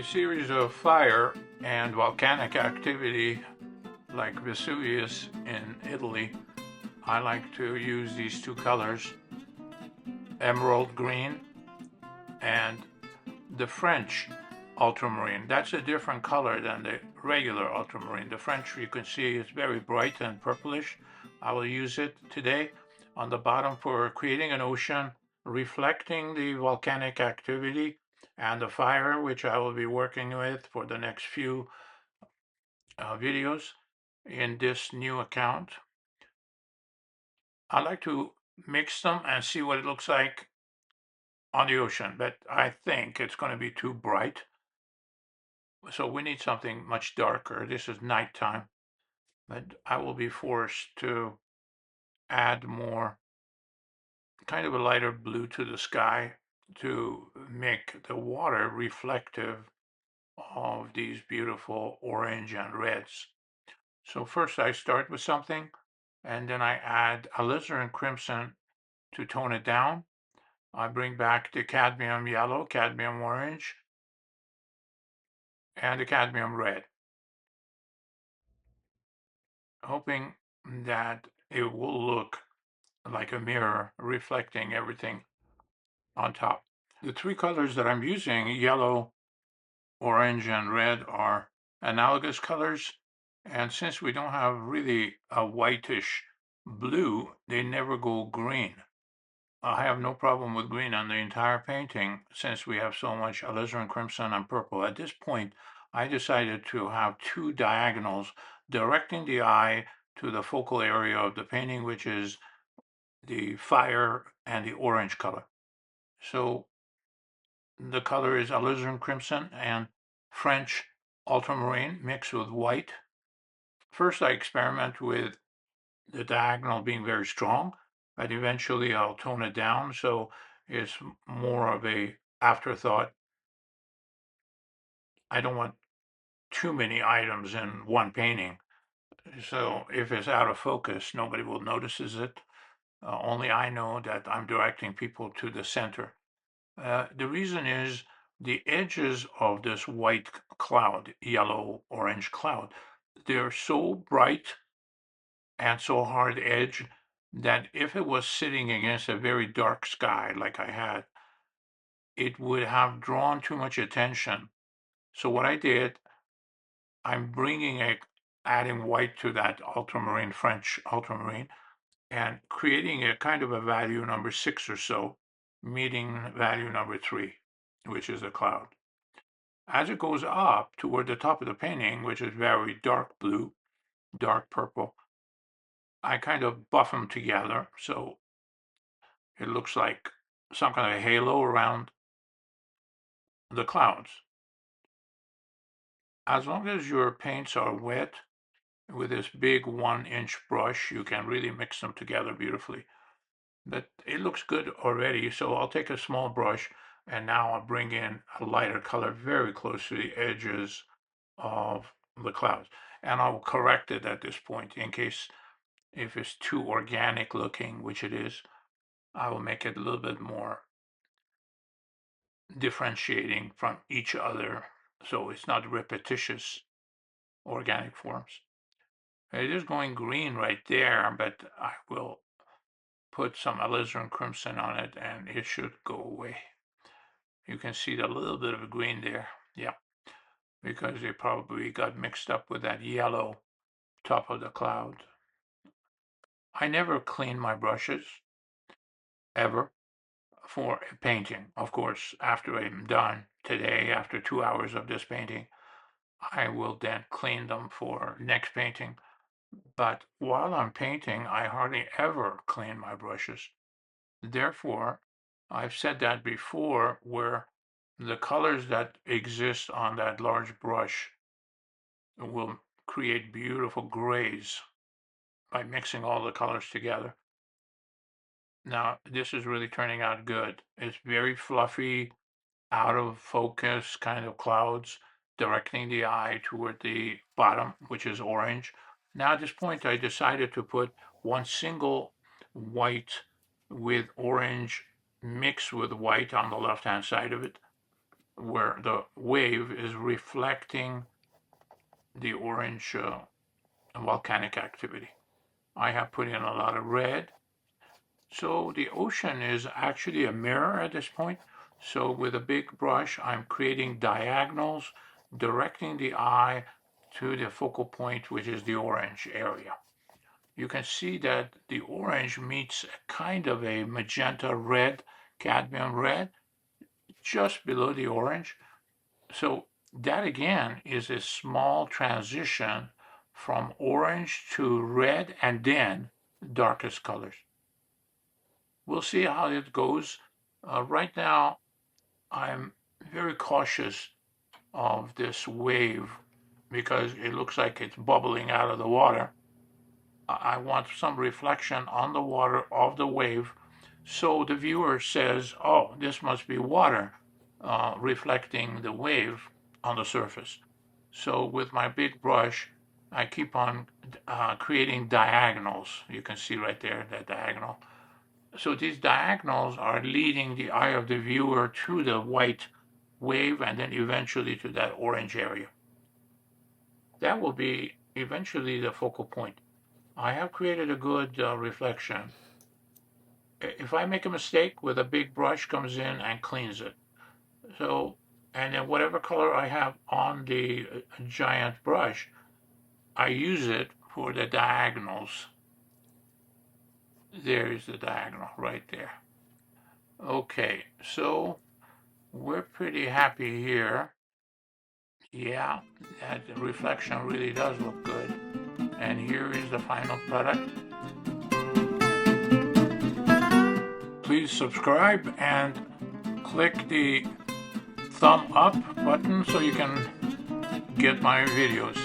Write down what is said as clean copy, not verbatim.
a series of fire and volcanic activity like Vesuvius in Italy, I like to use these two colors, emerald green and the French ultramarine. That's a different color than the regular ultramarine. The French, you can see, is very bright and purplish. I will use it today on the bottom for creating an ocean, reflecting the volcanic activity and the fire, which I will be working with for the next few videos in this new account. I like to mix them and see what it looks like on the ocean, but I think it's going to be too bright. So we need something much darker. This is nighttime, but I will be forced to add more kind of a lighter blue to the sky to make the water reflective of these beautiful orange and reds. So first I start with something and then I add alizarin crimson to tone it down. I bring back the cadmium yellow, cadmium orange, and the cadmium red, hoping that it will look like a mirror reflecting everything on top. The three colors that I'm using, yellow, orange, and red, are analogous colors. And since we don't have really a whitish blue, they never go green. I have no problem with green on the entire painting since we have so much alizarin crimson and purple. At this point, I decided to have two diagonals directing the eye to the focal area of the painting, which is the fire and the orange color. So the color is alizarin crimson and French ultramarine mixed with white. First, I experiment with the diagonal being very strong, but eventually I'll tone it down so it's more of a afterthought. I don't want too many items in one painting. So if it's out of focus, nobody will notices it. Only I know that I'm directing people to the center. The reason is the edges of this white cloud, yellow, orange cloud, they're so bright and so hard edged that if it was sitting against a very dark sky like I had, it would have drawn too much attention. So what I did, I'm adding white to that ultramarine, French ultramarine, and creating a kind of a value number 6 or so, meeting value number 3, which is a cloud. As it goes up toward the top of the painting, which is very dark blue, dark purple, I kind of buff them together so it looks like some kind of a halo around the clouds. As long as your paints are wet, with this big 1-inch brush, you can really mix them together beautifully. But it looks good already, so I'll take a small brush and now I'll bring in a lighter color very close to the edges of the clouds. And I'll correct it at this point in case if it's too organic looking, which it is, I will make it a little bit more differentiating from each other so it's not repetitious organic forms. It is going green right there, but I will put some alizarin crimson on it and it should go away. You can see a little bit of green there. Yeah, because they probably got mixed up with that yellow top of the cloud. I never clean my brushes, ever, for a painting. Of course, after I'm done today, after 2 hours of this painting, I will then clean them for next painting. But while I'm painting, I hardly ever clean my brushes. Therefore, I've said that before, where the colors that exist on that large brush will create beautiful grays by mixing all the colors together. Now, this is really turning out good. It's very fluffy, out of focus kind of clouds, directing the eye toward the bottom, which is orange. Now, at this point, I decided to put one single white with orange mixed with white on the left-hand side of it. where the wave is reflecting the orange volcanic activity. I have put in a lot of red. So the ocean is actually a mirror at this point. So with a big brush, I'm creating diagonals, directing the eye to the focal point, which is the orange area. You can see that the orange meets kind of a magenta red, cadmium red, just below the orange. So that again is a small transition from orange to red and then darkest colors. We'll see how it goes. Right now, I'm very cautious of this wave because it looks like it's bubbling out of the water. I want some reflection on the water of the wave so the viewer says, oh, this must be water reflecting the wave on the surface. So with my big brush, I keep on creating diagonals. You can see right there that diagonal. So these diagonals are leading the eye of the viewer to the white wave and then eventually to that orange area. That will be eventually the focal point. I have created a good reflection. If I make a mistake with a big brush comes in and cleans it. So, and then whatever color I have on the giant brush, I use it for the diagonals. There's the diagonal right there. Okay, so we're pretty happy here. Yeah, that reflection really does look good. And here is the final product. Please subscribe and click the thumb up button so you can get my videos.